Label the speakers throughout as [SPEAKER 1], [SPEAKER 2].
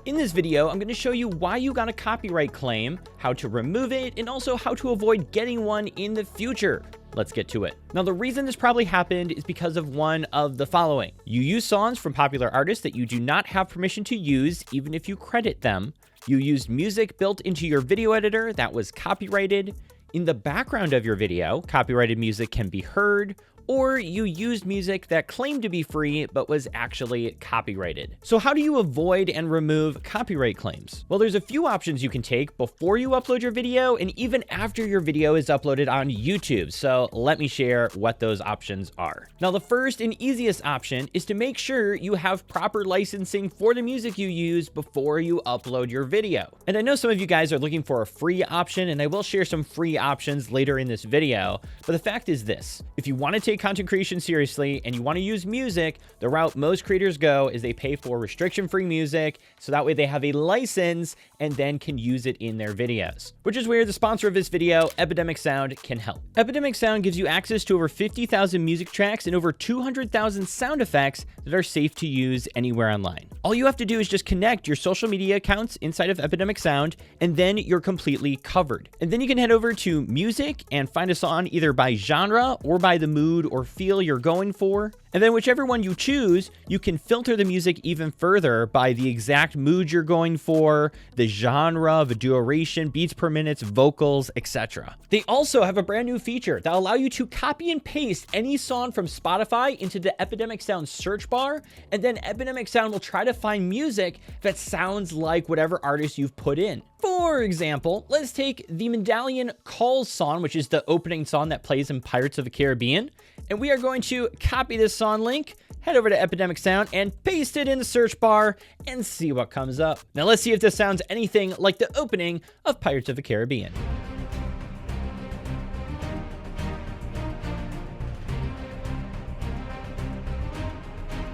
[SPEAKER 1] In this video, I'm going to show you why you got a copyright claim, how to remove it, and also how to avoid getting one in the future. Let's get to it. Now, the reason this probably happened is because of one of the following. You use songs from popular artists that you do not have permission to use, even if you credit them. You used music built into your video editor that was copyrighted. In the background of your video, copyrighted music can be heard, or you used music that claimed to be free but was actually copyrighted. So how do you avoid and remove copyright claims? Well, there's a few options you can take before you upload your video and even after your video is uploaded on YouTube. So let me share what those options are. Now, the first and easiest option is to make sure you have proper licensing for the music you use before you upload your video. And I know some of you guys are looking for a free option, and I will share some free options later in this video. But the fact is this: if you want to take content creation seriously and you want to use music, the route most creators go is they pay for restriction-free music, so that way they have a license and then can use it in their videos, which is where the sponsor of this video, Epidemic Sound, can help. Epidemic Sound gives you access to over 50,000 music tracks and over 200,000 sound effects that are safe to use anywhere online. All you have to do is just connect your social media accounts inside of Epidemic Sound, and then you're completely covered. And then you can head over to music and find a song either by genre or by the mood or feel you're going for. And then whichever one you choose, you can filter the music even further by the exact mood you're going for, the genre, the duration, beats per minute, vocals, etc. They also have a brand new feature that allow you to copy and paste any song from Spotify into the Epidemic Sound search bar, and then Epidemic Sound will try to find music that sounds like whatever artist you've put in. For example, let's take the Medallion Calls song, which is the opening song that plays in Pirates of the Caribbean. And we are going to copy this song link, head over to Epidemic Sound, and paste it in the search bar and see what comes up. Now let's see if this sounds anything like the opening of Pirates of the Caribbean.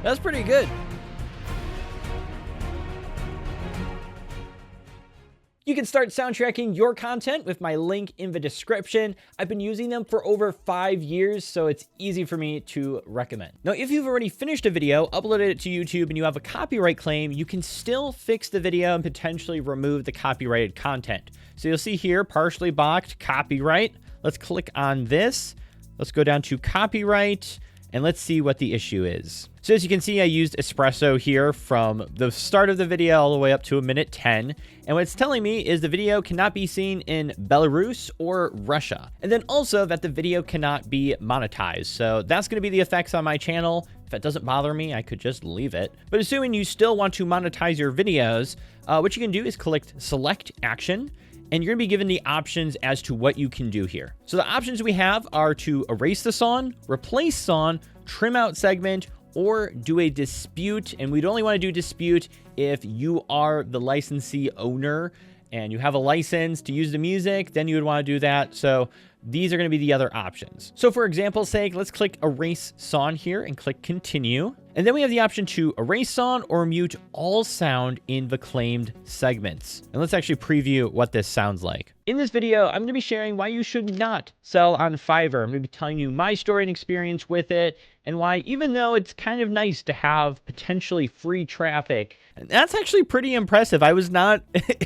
[SPEAKER 1] That's pretty good. You can start soundtracking your content with my link in the description. I've been using them for over 5 years, so it's easy for me to recommend. Now, if you've already finished a video, uploaded it to YouTube, and you have a copyright claim, you can still fix the video and potentially remove the copyrighted content. So you'll see here, partially blocked copyright. Let's click on this. Let's go down to copyright, and let's see what the issue is. So as you can see, I used espresso here from the start of the video all the way up to 1:10. And what it's telling me is the video cannot be seen in Belarus or Russia. And then also that the video cannot be monetized. So that's going to be the effects on my channel. If it doesn't bother me, I could just leave it. But assuming you still want to monetize your videos, what you can do is click select action, and you're gonna be given the options as to what you can do here. So the options we have are to erase the song, replace song, trim out segment, or do a dispute. And we'd only want to do dispute if you are the licensee owner and you have a license to use the music, then you would want to do that. So these are going to be the other options. So for example's sake, let's click erase song here and click continue. And then we have the option to erase song or mute all sound in the claimed segments. And let's actually preview what this sounds like. In this video, I'm going to be sharing why you should not sell on Fiverr. I'm going to be telling you my story and experience with it, and why, even though it's kind of nice to have potentially free traffic, that's actually pretty impressive. I was not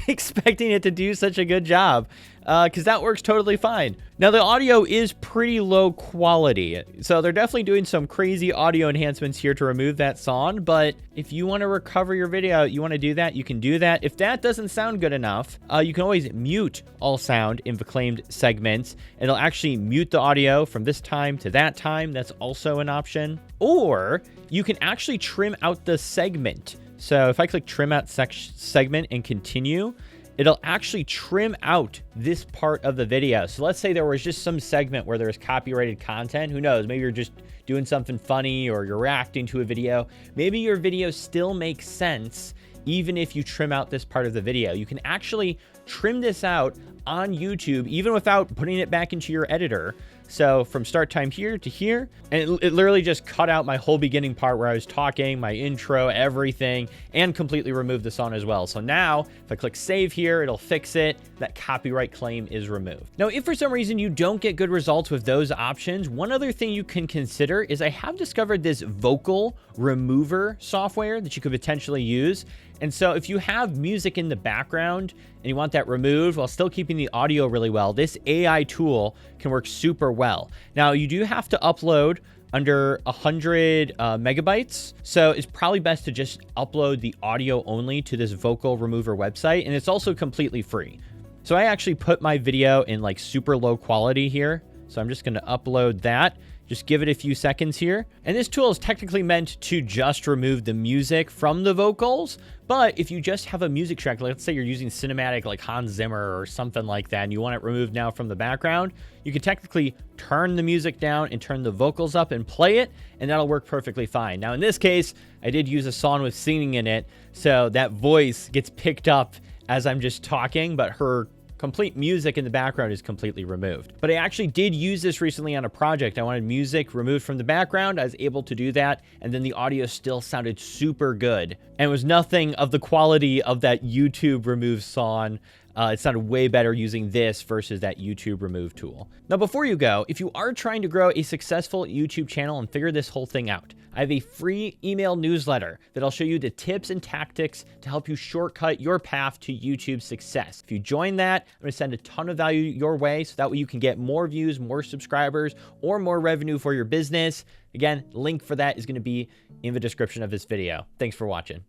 [SPEAKER 1] expecting it to do such a good job, because that works totally fine. Now, the audio is pretty low quality, so they're definitely doing some crazy audio enhancements here to remove that song. But if you want to recover your video, you want to do that, you can do that. If that doesn't sound good enough, you can always mute all sound in the claimed segments. It'll actually mute the audio from this time to that time. That's also an option. Or you can actually trim out the segment. So if I click trim out segment and continue, it'll actually trim out this part of the video. So let's say there was just some segment where there's copyrighted content. Who knows? Maybe you're just doing something funny or you're reacting to a video. Maybe your video still makes sense even if you trim out this part of the video. You can actually trim this out on YouTube, even without putting it back into your editor. So from start time here to here, and it literally just cut out my whole beginning part where I was talking, my intro, everything, and completely removed the song as well. So now if I click save here, it'll fix it. That copyright claim is removed. Now, if for some reason you don't get good results with those options, one other thing you can consider is I have discovered this vocal remover software that you could potentially use. And so if you have music in the background and you want that removed while still keeping the audio really well, this AI tool can work super well. Now, you do have to upload under 100 megabytes. So it's probably best to just upload the audio only to this vocal remover website. And it's also completely free. So I actually put my video in like super low quality here. So I'm just going to upload that. Just give it a few seconds here. And this tool is technically meant to just remove the music from the vocals. But if you just have a music track, like let's say you're using cinematic like Hans Zimmer or something like that, and you want it removed now from the background, you can technically turn the music down and turn the vocals up and play it, and that'll work perfectly fine. Now, in this case, I did use a song with singing in it, so that voice gets picked up as I'm just talking, but her complete music in the background is completely removed. But I actually did use this recently on a project. I wanted music removed from the background. I was able to do that. And then the audio still sounded super good. And it was nothing of the quality of that YouTube remove song. It sounded way better using this versus that YouTube remove tool. Now, before you go, if you are trying to grow a successful YouTube channel and figure this whole thing out, I have a free email newsletter that'll show you the tips and tactics to help you shortcut your path to YouTube success. If you join that, I'm going to send a ton of value your way so that way you can get more views, more subscribers, or more revenue for your business. Again, link for that is going to be in the description of this video. Thanks for watching.